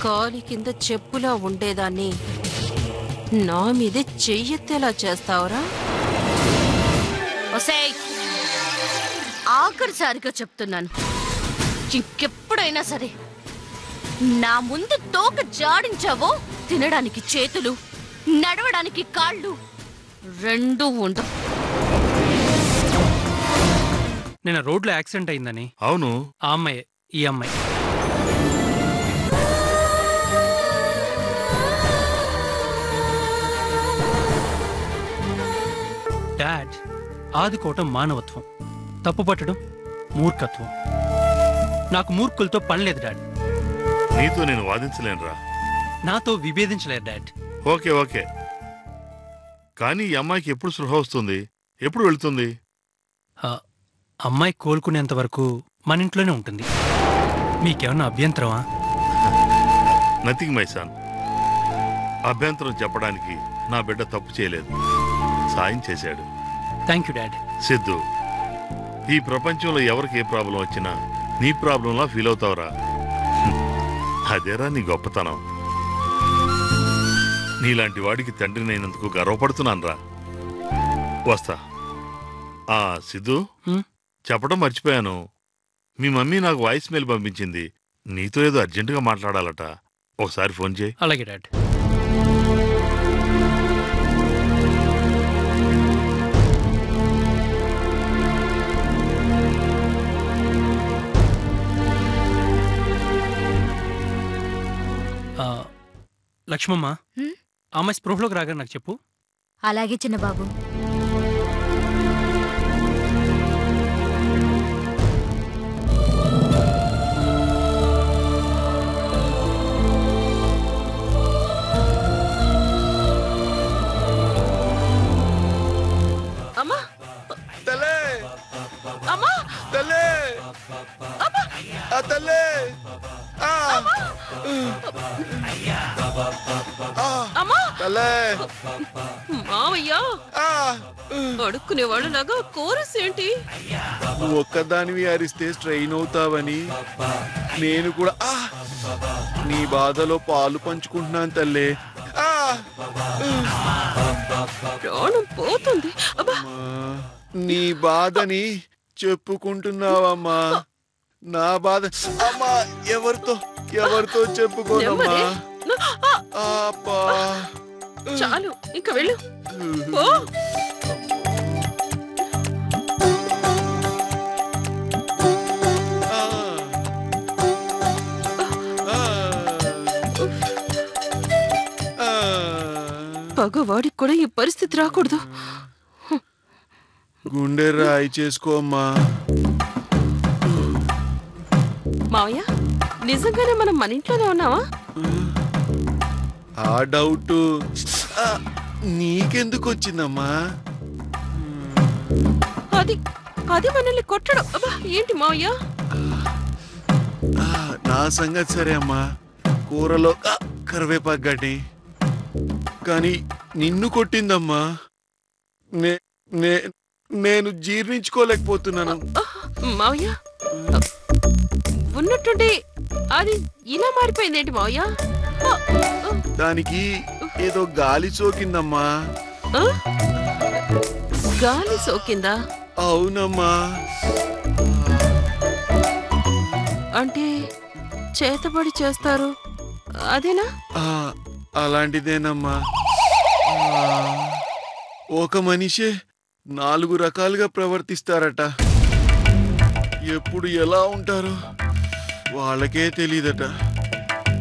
కాలి కింద చెప్పులా ఉండేదాన్ని నా మీదే చెయ్యెత్తేలా చేస్తావురా? ఆఖరిసారిగా చెప్తున్నాను, ఇంకెప్పుడైనా సరే నా ముందు తోక జాడించావో తినడానికి చేతులు, నడవడానికి కాళ్ళు రెండూ ఉండవు. నిన్న రోడ్లో యాక్సిడెంట్ అయిందని. అవును, ఆ అమ్మాయి ఈ అమ్మాయి. డాడ్, ఆదుకోవటం మానవత్వం, తప్పుపట్టడం మూర్ఖత్వం. నాకు మూర్ఖులతో పనిలేదు డాడ్. నీతో నేను వాదించలేనురా. నాతో విభేదించలేరు డాడ్. ఓకే ఓకే, కానీ ఈ అమ్మాయికి ఎప్పుడు స్పృహ వస్తుంది? ఎప్పుడు వెళుతుంది? అమ్మాయి కోలుకునేంత వరకు మన ఇంట్లోనే ఉంటుంది. మీకేమన్నా అభ్యంతరమా? Nothing my son. అభ్యంతరం చెప్పడానికి నా బిడ్డ తప్పు చేయలేదు, సాయం చేశాడు. Thank you dad. సిద్ధు, ఈ ప్రపంచంలో ఎవరికి ఏ ప్రాబ్లం వచ్చినా నీ ప్రాబ్లంలా ఫీల్ అవుతావురా. అదేరా నీ గొప్పతనం. నీలాంటి వాడికి తండ్రినైనందుకు గర్వపడుతున్నానురా. వస్తా. సిద్ధు, చెప్పడం మర్చిపోయాను, మీ మమ్మీ నాకు వాయిస్ మెయిల్ పంపించింది. నీతో ఏదో అర్జెంటుగా మాట్లాడాలట. ఒకసారి ఫోన్ చేయి. అలాగే డాడ్. లక్ష్మమ్మ, అమ్మాయి స్పృహలోకి రాగా నాకు చెప్పు. అలాగే చిన్న బాబు. అమ్మా తల్లే, అమ్మా తల్లే, తల్లే, తల్లే. మావయ్యా, అడుక్కునే వాళ్ళలాగా కోరస్ ఏంటి? నువ్వు ఒక్కదానివి అరిస్తే స్ట్రెయిన్ అవుతావని నేను కూడా నీ బాధలో పాలు పంచుకుంటున్నాను తల్లే. ప్రాణం పోతుంది. నీ బాధని చెప్పుకుంటున్నావమ్మా. నా బాధ అమ్మా ఎవరితో చెప్పుకోనమ్మా. చాలు, ఇంక వెళ్ళు. పగవాడికి కూడా ఈ పరిస్థితి రాకూడదు. గుండె రాయి చేసుకోమ్మా. మావయ్య, నిజంగానే మనం మన ఇంట్లోనే ఉన్నావా? ఆ డౌట్ నీకెందుకు వచ్చిందమ్మా? అది మనల్ని కొట్టడం. ఏంటి మావయ్య? నా సంగతి సరే అమ్మా, కూరలో కరివేపాకు గడ్డి, కానీ నిన్ను కొట్టిందమ్మా. నేను జీర్ణించుకోలేకపోతున్నాను. మావయ్య, ఉన్నట్టుండి అది ఇలా మారిపోయిందేంటి మావయ్య? దానికి ఏదో గాలి సోకిందమ్మా. ఆ? గాలి సోకిందా? అవునమ్మా. అంటే చేతబడి చేస్తారు అదేనా? ఆ, అలాంటిదేనమ్మా. ఒక మనిషే 4 రకాలుగా ప్రవర్తిస్తారట. ఎప్పుడు ఎలా ఉంటారో వాళ్ళకే తెలీదట.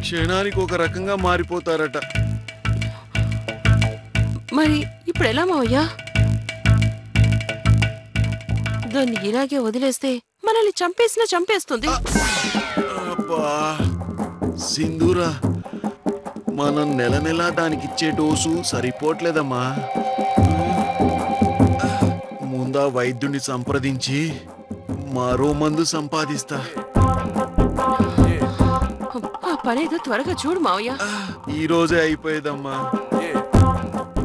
క్షణానికి ఒక రకంగా మారిపోతారట. మరి ఇప్పుడు ఎలా మావయ్య? దాన్ని ఇలాగే వదిలేస్తే మనల్ని చంపేసినా చంపేస్తుంది. అబ్బా సింధూరా, మనం నెల నెలా దానికిచ్చే డోసు సరిపోవట్లేదమ్మా. ముందా వైద్యుని సంప్రదించి మరో మందు సంపాదిస్తా. ఆ పనేదో త్వరగా చూడు మావయ్య. ఈ రోజే అయిపోయేదమ్మా.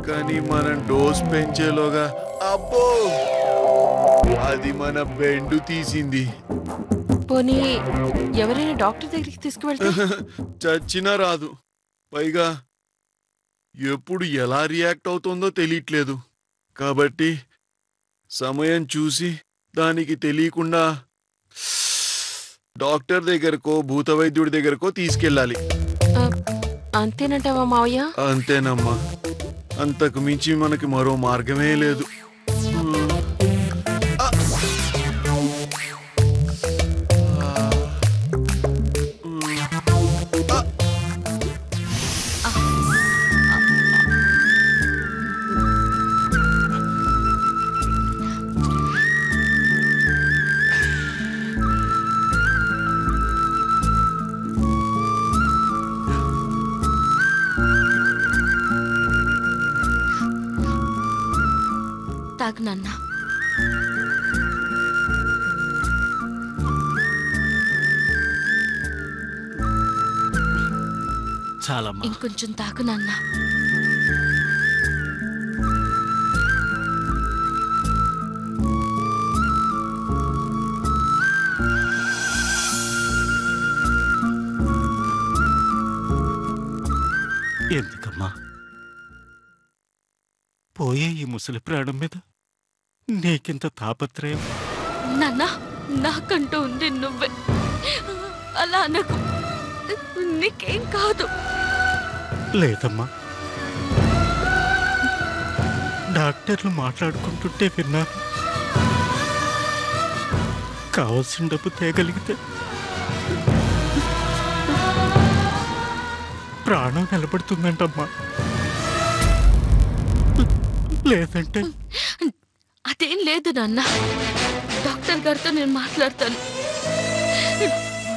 కానీ మనం డోస్ పెంచేలోగా అబ్బో అది మన బెండు తీసింది. పోనీ ఎవరైనా డాక్టర్ దగ్గరికి తీసుకువెళ్తే? చచ్చినా రాదు. పైగా ఎప్పుడు ఎలా రియాక్ట్ అవుతుందో తెలియట్లేదు. కాబట్టి సమయం చూసి దానికి తెలియకుండా డాక్టర్ దగ్గరకో భూత వైద్యుడి దగ్గరకో తీసుకెళ్ళాలి. అంతేనంటావా మావయ్య? అంతేనమ్మా. అంతకు మించి మనకి మరో మార్గమే లేదు. తాగు నాన్న. చాలమ్మా. ఇంకొంచెం తాగు నాన్న. ఎందుకమ్మా పోయే ఈ ముసలి ప్రాణం మీద నీకింత తాపత్రయం? నాన్న, నాకంటూ ఉంది నువ్వే. అలా అనకు. నీకేం కాదు. లేదమ్మా, డాక్టర్లు మాట్లాడుకుంటుంటే విన్నాను. కావలసిన డబ్బు తేగలిగితే ప్రాణం నిలబడుతుందంటమ్మా. లేదంటే అదేం లేదు నాన్న. డాక్టర్ గారితో నేను మాట్లాడతాను.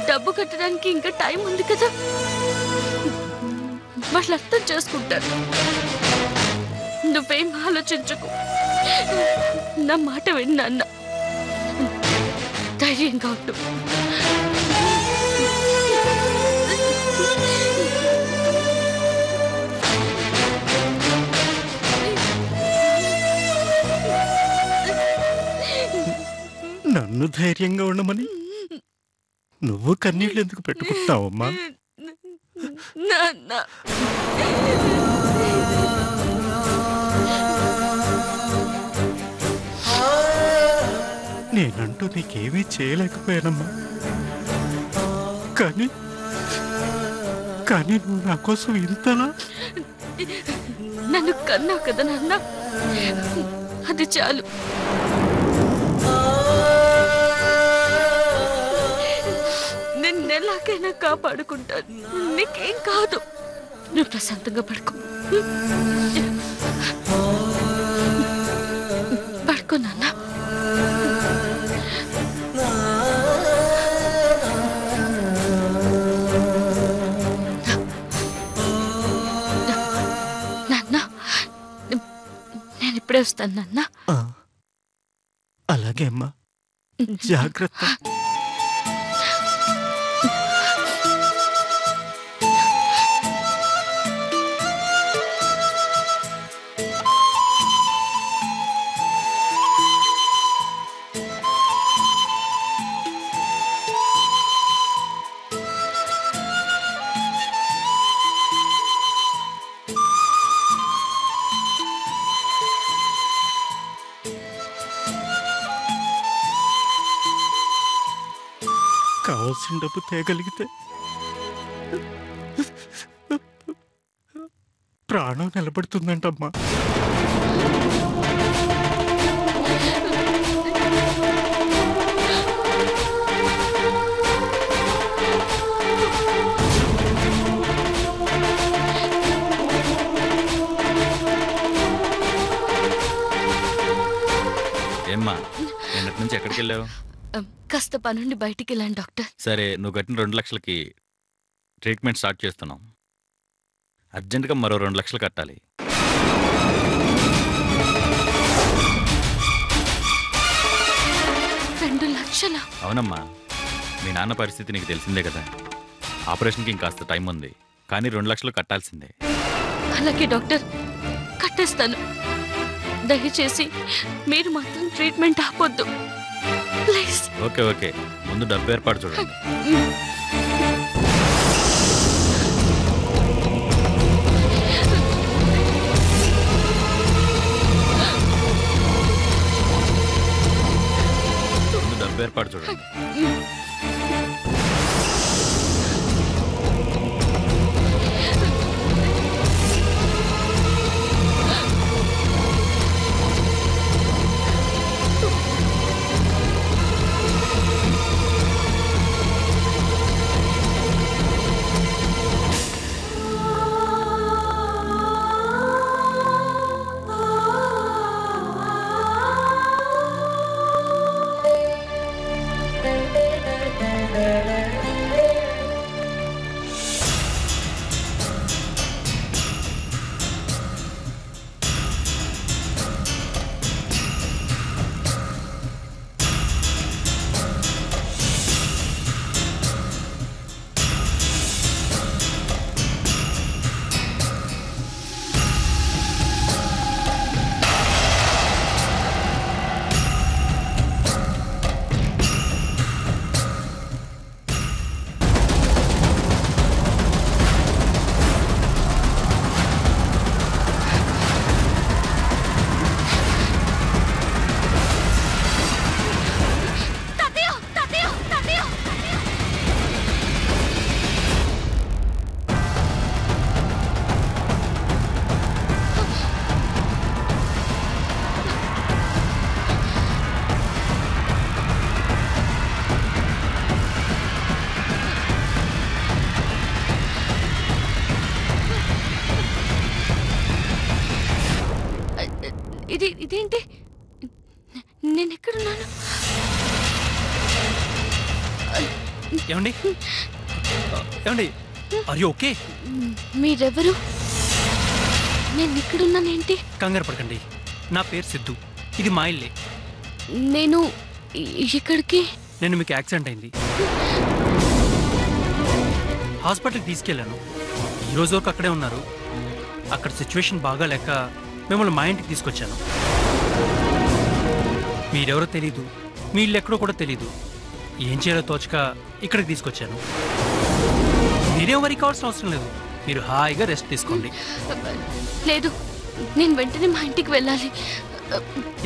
డబ్బు కట్టడానికి ఇంకా టైం ఉంది కదా. వాళ్ళు అర్థం చేసుకుంటారు. నువ్వేం ఆలోచించకు. నా మాట విను నాన్న. ధైర్యంగా ఉండు. నన్ను ధైర్యంగా ఉండమని నువ్వు కన్నీళ్ళు ఎందుకు పెట్టుకుంటావమ్మా? నాన్న, నేనంటూ నీకేమీ చేయలేకపోయానమ్మా. కానీ కానీ నువ్వు నా కోసం ఇంతలా నన్ను కన్నావు కదా నాన్న. అది చాలు. నిన్నెలాగైనా కాపాడుకుంటాను. నీకేం కాదు. నువ్వు ప్రశాంతంగా పడుకో. పడుకో నాన్న. నాన్న, నేను ఇప్పుడే వస్తాను నాన్న. అలాగే అమ్మా, జాగ్రత్త. కావాల్సిన డబ్బు తేగలిగితే ప్రాణం నిలబడుతుందంటమ్మా. ఏమ్మా నిన్నటి నుంచి ఎక్కడికి వెళ్ళావు? కాస్త పనుండి బయటికి వెళ్ళాను డాక్టర్. సరే, నువ్వు కట్టిన 2 లక్షలకి ట్రీట్మెంట్ స్టార్ట్ చేస్తున్నాం. అర్జెంటుగా మరో 2 లక్షలు కట్టాలి. లక్షలా? అవునమ్మా, మీ నాన్న పరిస్థితి నీకు తెలిసిందే కదా. ఆపరేషన్కి ఇంకాస్త టైం ఉంది, కానీ 2 లక్షలు కట్టాల్సిందే. అలాగే డాక్టర్, కట్టేస్తాను. దయచేసి మీరు మాత్రం ట్రీట్మెంట్ ఆపొద్దు ప్లీజ్. ఓకే ఓకే, ముందు డబ్బు ఏర్పాటు చూడండి. ముందు డబ్బు ఏర్పాటు చూడండి. ఇదేంటి? నేను ఎక్కడున్నాను? ఏమండి ఏమండి, ఆర్ యు ఓకే? మీరెవరు? నేను ఇక్కడున్నానేంటి? కంగారు పడకండి, నా పేరు సిద్ధు, ఇది మా ఇల్లే. నేను ఇక్కడికి నేను మీకు యాక్సిడెంట్ అయింది, హాస్పిటల్కి తీసుకెళ్ళాను. ఈ రోజు వరకు అక్కడే ఉన్నారు. అక్కడ సిచ్యువేషన్ బాగా లేక మిమ్మల్ని మా ఇంటికి తీసుకొచ్చాను. మీరెవరో తెలీదు, మీ ఇల్లు ఎక్కడో కూడా తెలీదు. ఏం చేయాలో తోచక ఇక్కడికి తీసుకొచ్చాను. మీరేం వరి కావాల్సిన అవసరం లేదు, మీరు హాయిగా రెస్ట్ తీసుకోండి. లేదు, నేను వెంటనే మా ఇంటికి వెళ్ళాలి.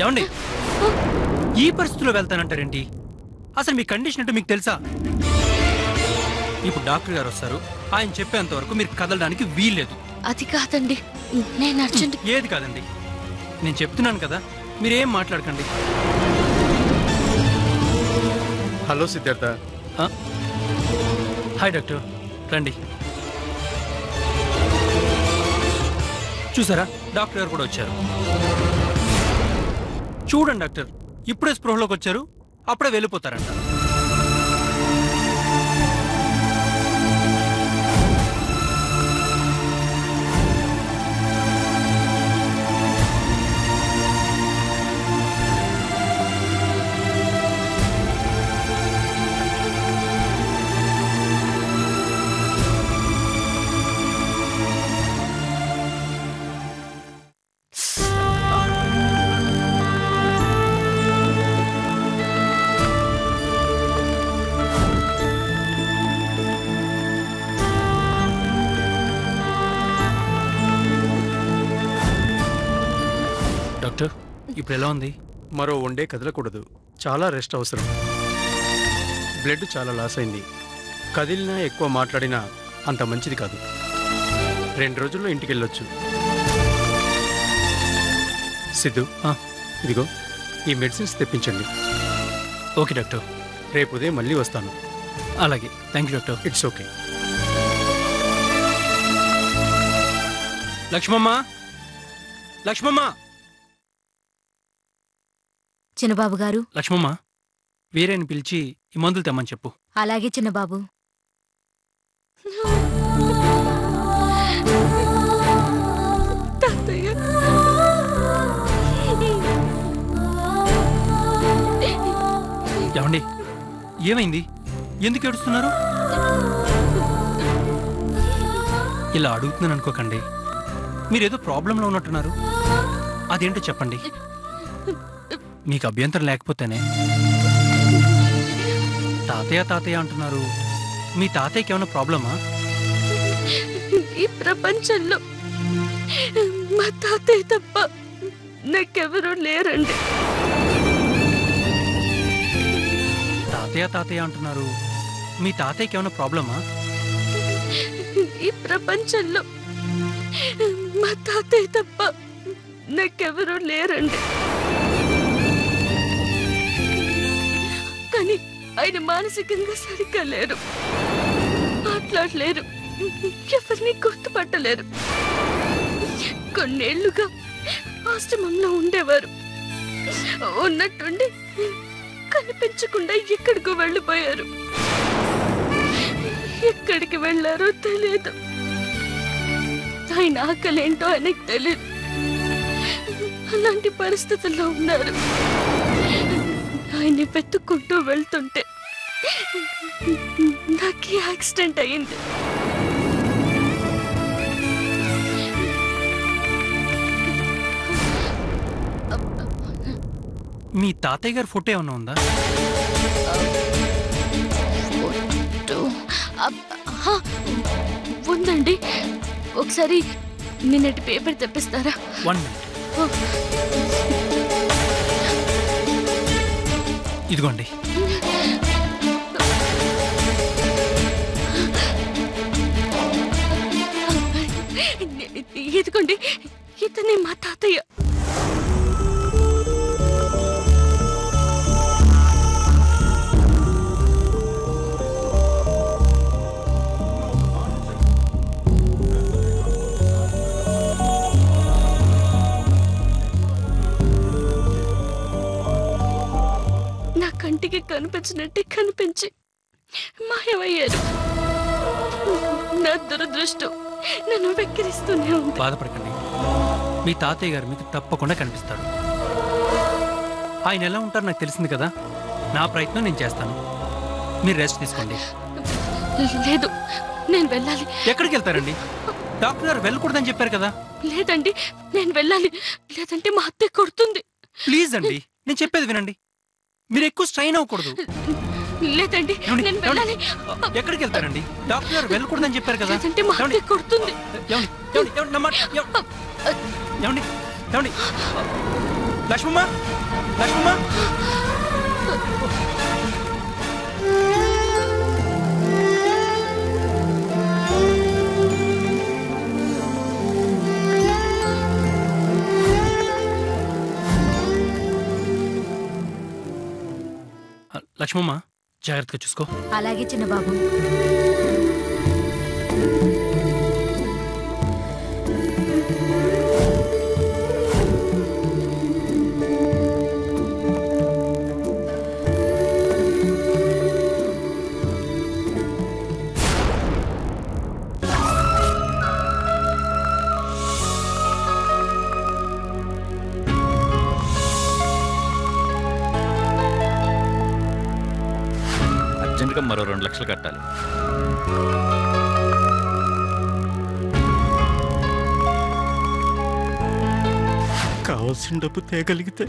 ఏమండి, ఈ పరిస్థితిలో వెళ్తానంటారేంటి? అసలు మీ కండిషన్ ఏంటో మీకు తెలుసా? ఇప్పుడు డాక్టర్ గారు వస్తారు, ఆయన చెప్పేంత వరకు మీరు కదలడానికి వీల్లేదు. అది కాదండి, నేను అర్జెంట్. ఏది కాదండి, నేను చెప్తున్నాను కదా, మీరేం మాట్లాడకండి. హలో సిద్ధార్థ. హాయ్ డాక్టర్, రండి. చూసారా, డాక్టర్ గారు కూడా వచ్చారు. చూడండి డాక్టర్, ఇప్పుడే స్పృహలోకి వచ్చారు, అప్పుడే వెళ్ళిపోతారంట. డాక్టర్, ఇప్పుడు ఎలా ఉంది? మరో 1 డే కదలకూడదు, చాలా రెస్ట్ అవసరం. బ్లడ్ చాలా లాస్ అయింది. కదిలినా ఎక్కువ మాట్లాడినా అంత మంచిది కాదు. 2 రోజుల్లో ఇంటికి వెళ్ళొచ్చు. సిద్ధు, ఇదిగో ఈ మెడిసిన్స్ తెప్పించండి. ఓకే డాక్టర్, రేపు ఉదయం మళ్ళీ వస్తాను. అలాగే, thank you doctor. It's okay. Lakshmamma, Lakshmamma. Chinnababu గారు. లక్ష్మమ్మ, వీరేని పిలిచి ఈ మందులు తెమ్మని చెప్పు. అలాగే చిన్నబాబు. ఏమండి, ఏమైంది? ఎందుకు ఏడుస్తున్నారు? ఇలా అడుగుతున్నాను అనుకోకండి. మీరేదో ప్రాబ్లంలో ఉన్నట్టున్నారు. అదేంటో చెప్పండి. మీకు అభ్యంతరం లేకపోతేనే. తాతయ్య తాతయ్య అంటున్నారు. మీ తాతయ్యకి ఏమైనా ప్రాబ్లమా? ఈ ప్రపంచంలో మా తాతయ్య తప్ప నాకెవరూ లేరండి. తాతయ్య తాతయ్య అంటున్నారు. మీ తాతయ్యకి ఏమైనా ప్రాబ్లమా? ఈ ప్రపంచంలో మా తాతయ్య తప్ప నాకెవరూ లేరండి. కానీ ఆయన మానసికంగా సరిగ్గా లేరు, మాట్లాడలేరు, ఎవరిని గుర్తుపట్టలేరు. కొన్నేళ్లుగా ఆశ్రమంలో ఉండేవారు. ఉన్నట్టుండి కనిపించకుండా ఎక్కడికో వెళ్ళిపోయారు. ఎక్కడికి వెళ్ళారో తెలియదు. ఆయన ఆకలేంటో ఆయనకు తెలియదు. అలాంటి పరిస్థితుల్లో ఉన్నారు. ఆయన్ని వెతుక్కుంటూ వెళ్తుంటే నాకు యాక్సిడెంట్ అయింది. మీ తాతయ్య గారి ఫోటో ఏమన్నా ఉందా? ఉందండి. ఒకసారి నిన్నటి పేపర్ తెప్పిస్తారా? 1 minute. ఇదిగోండి. ఇదిగోండి, ఇతనే మా తాతయ్య. నా కంటికి కనిపించినట్టే కనిపించి మాయమయ్యారు. నా దురదృష్టం నన్ను వెక్కిరిస్తూనే ఉంది. బాధపడకండి. మీ తాతయ్య గారు మీకు తప్పకుండా కనిపిస్తాడు. ఆయన ఎలా ఉంటారో నాకు తెలిసింది కదా. నా ప్రయత్నం నేను చేస్తాను. మీరు రెస్ట్ తీసుకోండి. లేదు, నేను వెళ్ళాలి. ఎక్కడికి వెళ్తారండి? డాక్టర్ గారు వెళ్ళకూడదని చెప్పారు కదా. లేదండి, నేను వెళ్ళాలి. లేదంటే మా అత్తే కొడుతుంది. ప్లీజ్ అండి, నేను చెప్పేది వినండి. మీరు ఎక్కువ స్ట్రైన్ అవ్వకూడదు. లేదండి, నేను వెళ్ళాలి. ఎక్కడికి వెళ్తారండి? డాక్టర్ గారు వెళ్ళకూడదని చెప్పారు కదా. లేదంటే మా అత్తే కొడుతుంది. లక్ష్మమ్మ, లక్ష్మమ్మ. లక్ష్మమ్మ, జాగ్రత్తగా చూసుకో. అలాగే చిన్నబాబు. అర్జెంటుగా మరో 2 లక్షలు కట్టాలి. కావాల్సిన డబ్బు తేగలిగితే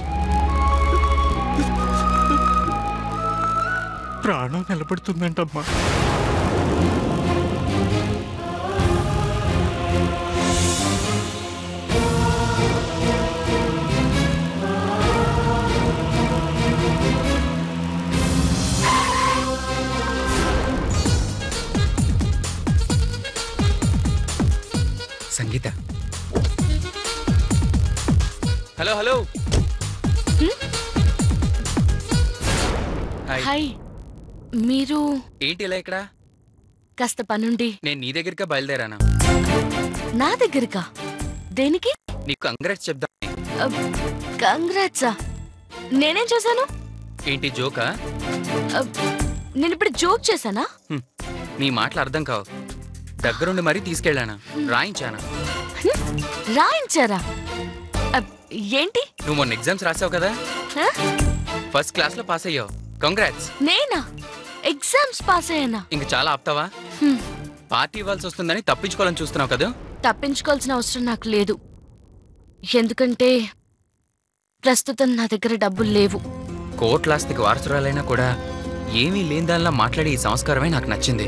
ప్రాణం నిలబడుతుందంటమ్మా. Sangeetha. Hello hello. Hi. Hi. మీరు ఏంటి ఇలా ఇక్కడ? కాస్త పనుండి నేను నీ దగ్గరికి బయలుదేరానా? నా దగ్గరకా? దేనికి? నీకు కంగ్రాట్స్ చెప్దాం. కంగ్రాట్సా? నేనేం చేశాను? ఏంటి జోకా? నేను ఇప్పుడు జోక్ చేశానా? నీ మాటలు అర్థం కావు. దగ్గరుండి మరీ తీసుకెళ్ళానా? రాయించానా? రాయించారా? ఏంటి? నువ్వు మొన్న ఎగ్జామ్స్ రాసావు కదా, ఫస్ట్ క్లాస్ లో పాస్ అయ్యావు. కంగ్రాట్స్. నేనా? ఎగ్జామ్స్ పాస్ అయ్యానా? ఇంక చాలా ఆపుతావా? పార్టీ ఇవ్వాల్సి వస్తుందని తప్పించుకోవాలని చూస్తున్నావు కదా. తప్పించుకోవాల్సిన అవసరం నాకు లేదు. ఎందుకంటే ప్రస్తుతం నా దగ్గర డబ్బులు లేవు. కోట్లాస్తికి వారసురాలైనా కూడా ఏమీ లేని దానిలా మాట్లాడే ఈ సంస్కారమే నాకు నచ్చింది.